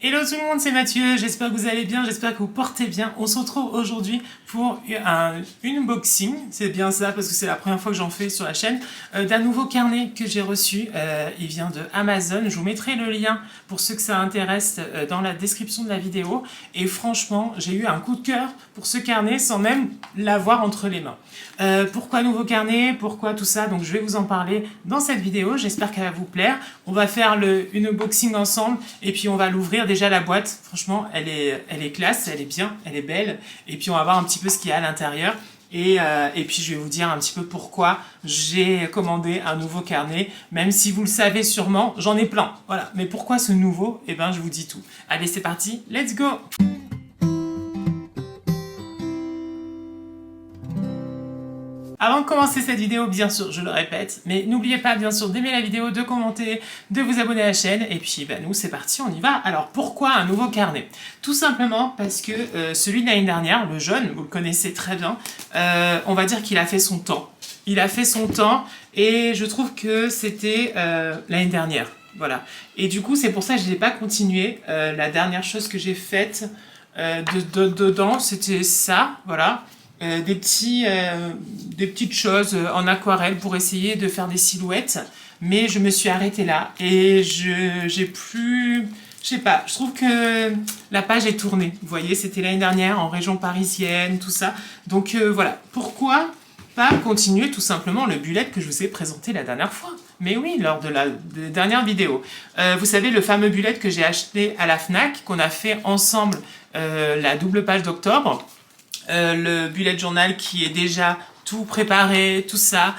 Hello tout le monde, c'est Mathieu, j'espère que vous allez bien, j'espère que vous portez bien. On se retrouve aujourd'hui pour une unboxing, c'est bien ça parce que c'est la première fois que j'en fais sur la chaîne, d'un nouveau carnet que j'ai reçu, il vient de Amazon. Je vous mettrai le lien pour ceux que ça intéresse dans la description de la vidéo. Et franchement, j'ai eu un coup de cœur pour ce carnet sans même l'avoir entre les mains. Pourquoi nouveau carnet, pourquoi tout ça, donc je vais vous en parler dans cette vidéo, j'espère qu'elle va vous plaire. On va faire une unboxing ensemble et puis on va l'ouvrir. Déjà la boîte, franchement elle est classe, elle est bien, elle est belle, et puis on va voir un petit peu ce qu'il y a à l'intérieur. Et puis je vais vous dire un petit peu pourquoi j'ai commandé un nouveau carnet, même si vous le savez sûrement, j'en ai plein, voilà. Mais pourquoi ce nouveau? Eh ben je vous dis tout. Allez c'est parti, let's go! Avant de commencer cette vidéo, bien sûr, je le répète, mais n'oubliez pas, bien sûr, d'aimer la vidéo, de commenter, de vous abonner à la chaîne, et puis, nous, c'est parti, on y va. Alors, pourquoi un nouveau carnet? Tout simplement parce que celui de l'année dernière, le jaune, vous le connaissez très bien, on va dire qu'il a fait son temps. Il a fait son temps, et je trouve que c'était l'année dernière, voilà. Et du coup, c'est pour ça que je n'ai pas continué. La dernière chose que j'ai faite dedans, c'était ça, voilà. Des petites choses en aquarelle pour essayer de faire des silhouettes, mais je me suis arrêtée là et j'ai plus, je sais pas, je trouve que la page est tournée. Vous voyez, c'était l'année dernière en région parisienne, tout ça. Donc voilà, pourquoi pas continuer tout simplement le bullet que je vous ai présenté la dernière fois? Mais oui, lors de la dernière vidéo. Vous savez, le fameux bullet que j'ai acheté à la Fnac, qu'on a fait ensemble la double page d'octobre. Le bullet journal qui est déjà tout préparé, tout ça,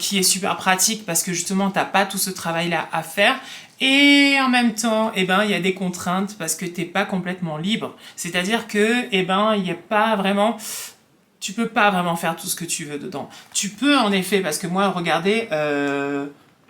qui est super pratique parce que justement t'as pas tout ce travail là à faire, et en même temps il y a des contraintes parce que t'es pas complètement libre, c'est-à-dire que il y a pas vraiment, tu peux pas vraiment faire tout ce que tu veux dedans. Tu peux en effet, parce que moi regardez,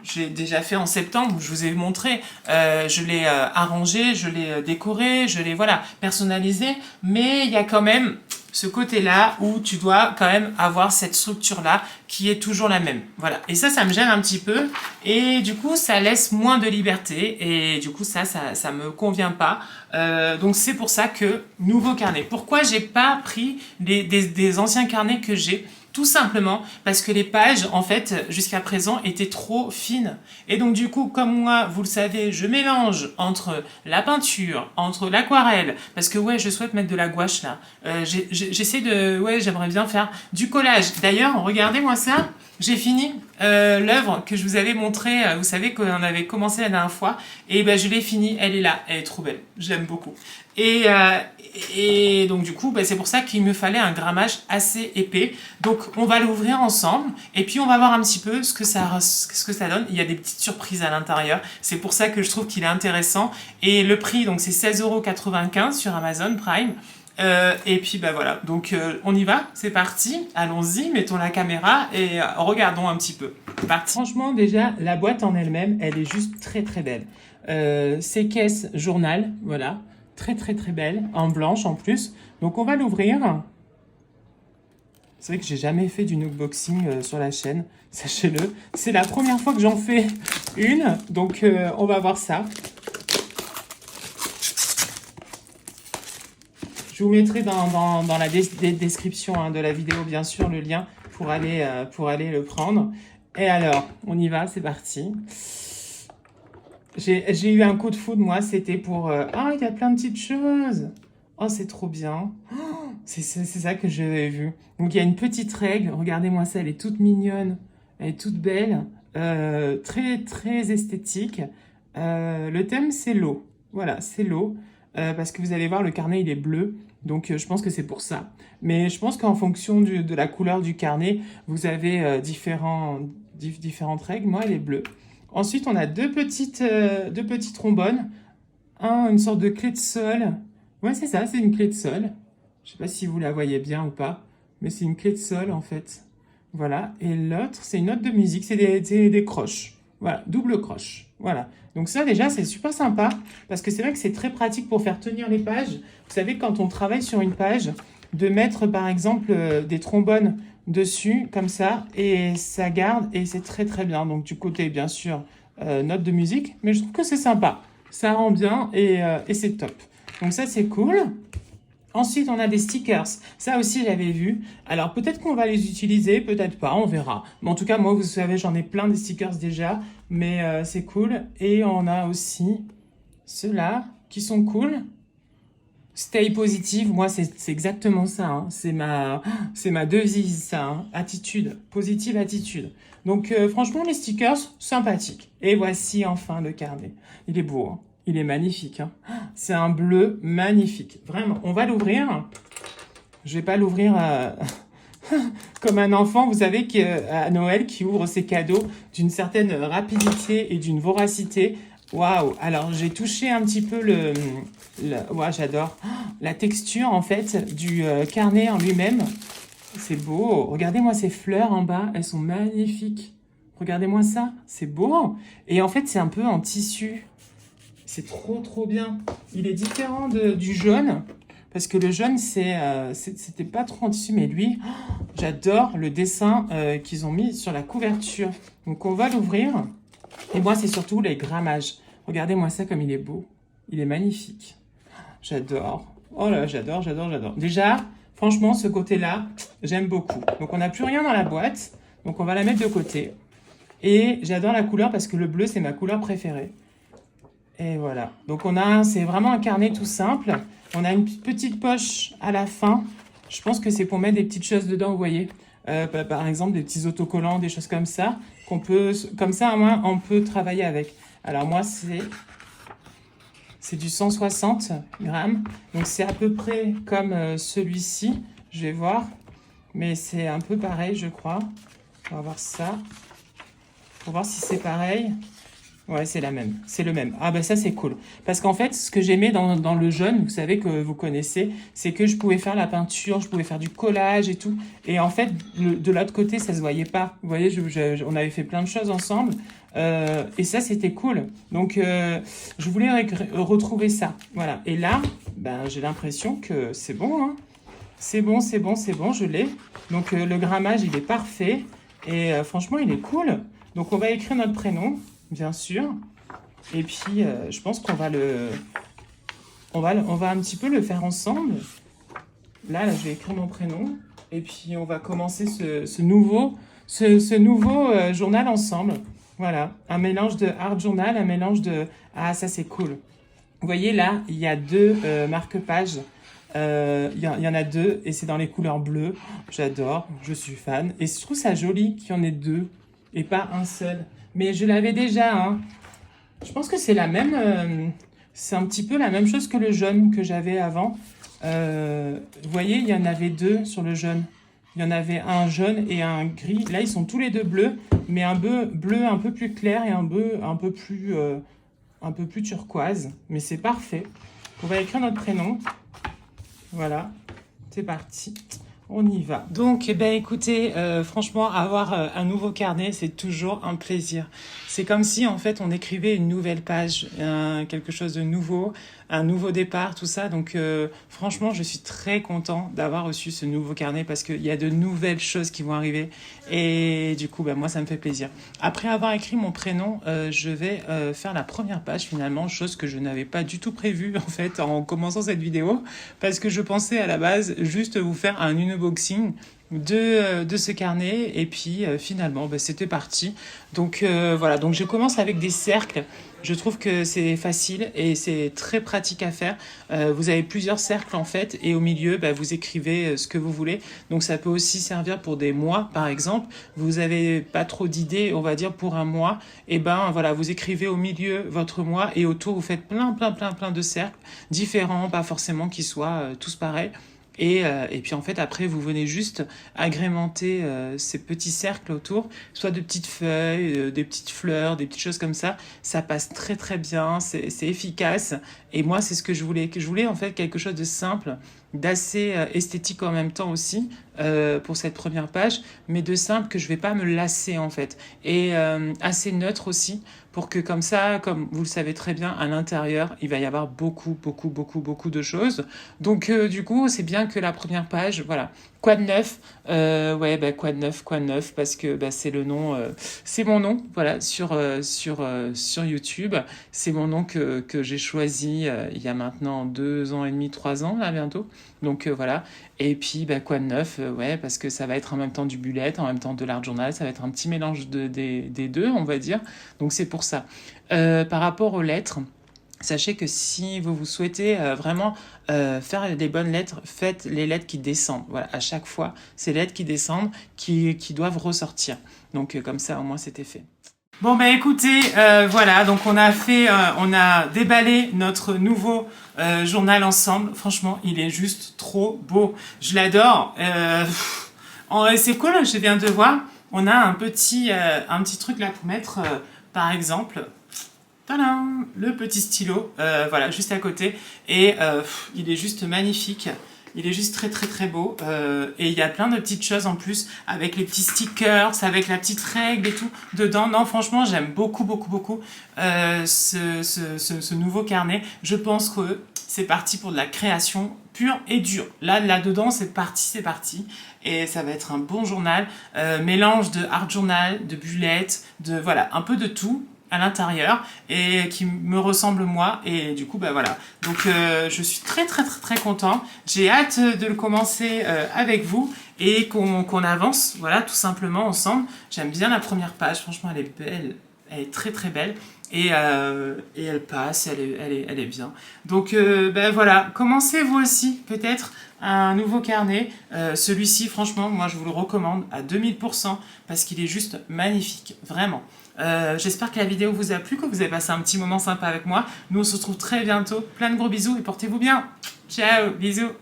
j'ai déjà fait en septembre, je vous ai montré, je l'ai arrangé, je l'ai décoré, je l'ai personnalisé, mais il y a quand même ce côté-là où tu dois quand même avoir cette structure-là qui est toujours la même. Voilà. Et ça me gêne un petit peu. Et du coup, ça laisse moins de liberté. Et du coup, ça me convient pas. Donc, c'est pour ça que, nouveau carnet. Pourquoi j'ai pas pris des anciens carnets que j'ai? Tout simplement parce que les pages, en fait, jusqu'à présent, étaient trop fines. Et donc, du coup, comme moi, vous le savez, je mélange entre la peinture, entre l'aquarelle, parce que, ouais, je souhaite mettre de la gouache, là. J'essaie de... Ouais, j'aimerais bien faire du collage. D'ailleurs, regardez-moi ça. J'ai fini l'œuvre que je vous avais montrée, vous savez qu'on avait commencé la dernière fois, et je l'ai finie, elle est là, elle est trop belle, je l'aime beaucoup. Et donc du coup, c'est pour ça qu'il me fallait un grammage assez épais. Donc on va l'ouvrir ensemble, et puis on va voir un petit peu ce que ça donne. Il y a des petites surprises à l'intérieur, c'est pour ça que je trouve qu'il est intéressant. Et le prix, donc c'est 16,95 € sur Amazon Prime. Et puis voilà, donc on y va, c'est parti, allons-y, mettons la caméra et regardons un petit peu. Parti. Franchement déjà, la boîte en elle-même, elle est juste très très belle. C'est caisse journal, voilà, très très très belle, en blanche en plus. Donc on va l'ouvrir. C'est vrai que j'ai jamais fait d'une unboxing sur la chaîne, sachez-le. C'est la première fois que j'en fais une, donc on va voir ça. Je vous mettrai dans la description de la vidéo, bien sûr, le lien pour aller le prendre. Et alors, on y va, c'est parti. J'ai eu un coup de foudre, moi, c'était pour... Ah, il y a plein de petites choses. Oh, c'est trop bien. Oh, c'est ça que j'avais vu. Donc, il y a une petite règle. Regardez-moi ça, elle est toute mignonne. Elle est toute belle. Très, très esthétique. Le thème, c'est l'eau. Voilà, c'est l'eau. Parce que vous allez voir, le carnet, il est bleu. Donc, je pense que c'est pour ça. Mais je pense qu'en fonction de la couleur du carnet, vous avez différentes règles. Moi, elle est bleue. Ensuite, on a deux petits trombones. Une sorte de clé de sol. Ouais, c'est ça, c'est une clé de sol. Je sais pas si vous la voyez bien ou pas. Mais c'est une clé de sol, en fait. Voilà. Et l'autre, c'est une note de musique. C'est des croches. Voilà, double croche. Voilà. Donc ça, déjà, c'est super sympa. Parce que c'est vrai que c'est très pratique pour faire tenir les pages. Vous savez, quand on travaille sur une page, de mettre, par exemple, des trombones dessus, comme ça, et ça garde, et c'est très, très bien. Donc, du côté, bien sûr, note de musique. Mais je trouve que c'est sympa. ça rend bien et c'est top. Donc ça, c'est cool. Ensuite, on a des stickers. Ça aussi, j'avais vu. Alors, peut-être qu'on va les utiliser, peut-être pas, on verra. Mais en tout cas, moi, vous savez, j'en ai plein des stickers déjà, mais c'est cool. Et on a aussi ceux-là qui sont cool. Stay positive, moi, c'est exactement ça. Hein. C'est ma devise, ça. Hein. Attitude, positive attitude. Donc, franchement, les stickers, sympathiques. Et voici enfin le carnet. Il est beau, hein. Il est magnifique. Hein. C'est un bleu magnifique. Vraiment, on va l'ouvrir. Je vais pas l'ouvrir comme un enfant, vous savez, à Noël, qui ouvre ses cadeaux d'une certaine rapidité et d'une voracité. Waouh! Alors, j'ai touché un petit peu ouais, j'adore. La texture, en fait, du carnet en lui-même. C'est beau. Regardez-moi ces fleurs en bas. Elles sont magnifiques. Regardez-moi ça. C'est beau. Et en fait, c'est un peu en tissu. C'est trop, trop bien. Il est différent du jaune. Parce que le jaune, c'était pas trop en tissu. Mais lui, j'adore le dessin qu'ils ont mis sur la couverture. Donc, on va l'ouvrir. Et moi, c'est surtout les grammages. Regardez-moi ça comme il est beau. Il est magnifique. J'adore. Oh là, j'adore, j'adore, j'adore. Déjà, franchement, ce côté-là, j'aime beaucoup. Donc, on n'a plus rien dans la boîte. Donc, on va la mettre de côté. Et j'adore la couleur parce que le bleu, c'est ma couleur préférée. Et voilà. Donc, c'est vraiment un carnet tout simple. On a une petite poche à la fin. Je pense que c'est pour mettre des petites choses dedans, vous voyez. Par exemple, des petits autocollants, des choses comme ça. Comme ça, au moins, on peut travailler avec. Alors, moi, c'est du 160 grammes. Donc, c'est à peu près comme celui-ci. Je vais voir. Mais c'est un peu pareil, je crois. On va voir ça. Pour voir si c'est pareil. Ouais, c'est le même. Ah bah ça c'est cool. Parce qu'en fait, ce que j'aimais dans le jaune, vous savez que vous connaissez, c'est que je pouvais faire la peinture, je pouvais faire du collage et tout. Et en fait, de l'autre côté, ça se voyait pas. Vous voyez, on avait fait plein de choses ensemble. Et ça, c'était cool. Donc, je voulais retrouver ça. Voilà. Et là, ben, j'ai l'impression que c'est bon. Hein. C'est bon, c'est bon, c'est bon, je l'ai. Donc, le grammage, il est parfait. Et franchement, il est cool. Donc, on va écrire notre prénom. Bien sûr. Et puis, je pense qu'on va on va un petit peu le faire ensemble. Là, je vais écrire mon prénom. Et puis, on va commencer ce nouveau journal ensemble. Voilà. Un mélange de art journal, un mélange de... Ah, ça, c'est cool. Vous voyez, là, il y a deux marque-pages. Il y en a deux et c'est dans les couleurs bleues. J'adore, je suis fan. Et je trouve ça joli qu'il y en ait deux et pas un seul. Mais je l'avais déjà, hein. Je pense que c'est la même... c'est un petit peu la même chose que le jaune que j'avais avant. Vous voyez, il y en avait deux sur le jaune. Il y en avait un jaune et un gris. Là, ils sont tous les deux bleus, mais un bleu un peu plus clair et un peu plus turquoise. Mais c'est parfait. On va écrire notre prénom. Voilà, c'est parti. On y va. Donc, eh ben, écoutez, franchement, avoir un nouveau carnet, c'est toujours un plaisir. C'est comme si, en fait, on écrivait une nouvelle page, quelque chose de nouveau, un nouveau départ, tout ça. Donc, franchement, je suis très content d'avoir reçu ce nouveau carnet parce qu'il y a de nouvelles choses qui vont arriver. Et du coup, ben, moi, ça me fait plaisir. Après avoir écrit mon prénom, je vais faire la première page, finalement, chose que je n'avais pas du tout prévue, en fait, en commençant cette vidéo, parce que je pensais à la base juste vous faire un unboxing de ce carnet et puis finalement bah, c'était parti. Donc voilà, donc je commence avec des cercles. Je trouve que c'est facile et c'est très pratique à faire. Vous avez plusieurs cercles en fait et au milieu bah, vous écrivez ce que vous voulez. Donc ça peut aussi servir pour des mois par exemple. Vous avez pas trop d'idées, on va dire pour un mois, et ben voilà, vous écrivez au milieu votre mois et autour vous faites plein de cercles différents, pas forcément qu'ils soient tous pareils. Et puis en fait après vous venez juste agrémenter ces petits cercles autour, soit de petites feuilles, des petites fleurs, des petites choses comme ça. Ça passe très bien, c'est efficace. Et moi c'est ce que je voulais. Je voulais en fait quelque chose de simple, d'assez esthétique en même temps aussi pour cette première page, mais de simple que je vais pas me lasser en fait. Et assez neutre aussi pour que comme ça, comme vous le savez très bien, à l'intérieur, il va y avoir beaucoup, beaucoup, beaucoup, beaucoup de choses. Donc du coup, c'est bien que la première page, voilà. Quoi de neuf? Ouais, bah, quoi de neuf, parce que bah, c'est le nom, c'est mon nom, voilà, sur YouTube. C'est mon nom que j'ai choisi il y a maintenant 2 ans et demi, 3 ans, là, bientôt. Donc voilà. Et puis, bah, quoi de neuf? Ouais, parce que ça va être en même temps du bullet, en même temps de l'art journal, ça va être un petit mélange des deux, on va dire. Donc c'est pour ça. Par rapport aux lettres, sachez que si vous souhaitez vraiment faire des bonnes lettres, faites les lettres qui descendent. Voilà, à chaque fois, c'est les lettres qui descendent qui doivent ressortir. Donc comme ça, au moins, c'était fait. Bon bah écoutez, voilà, donc on a déballé notre nouveau journal ensemble. Franchement, il est juste trop beau. Je l'adore. C'est cool, je viens de voir. On a un petit truc là pour mettre, par exemple, tadam, le petit stylo, voilà, juste à côté. Et il est juste magnifique. Il est juste très très très beau. Et il y a plein de petites choses en plus, avec les petits stickers, avec la petite règle et tout dedans. Non, franchement, j'aime beaucoup beaucoup beaucoup ce nouveau carnet. Je pense que c'est parti pour de la création pure et dure. Là-dedans, c'est parti. Et ça va être un bon journal. Mélange de art journal, de bullet, voilà, un peu de tout à l'intérieur et qui me ressemble moi, et du coup bah voilà, donc je suis très très très très content, j'ai hâte de le commencer avec vous et qu'on avance, voilà, tout simplement ensemble. J'aime bien la première page, franchement elle est belle, elle est très très belle, et elle passe, elle est bien. Donc ben voilà, commencez vous aussi peut-être un nouveau carnet. Celui-ci, franchement, moi je vous le recommande à 2000% parce qu'il est juste magnifique, vraiment. J'espère que la vidéo vous a plu, que vous avez passé un petit moment sympa avec moi. Nous on se retrouve très bientôt. Plein de gros bisous et portez-vous bien. Ciao, bisous.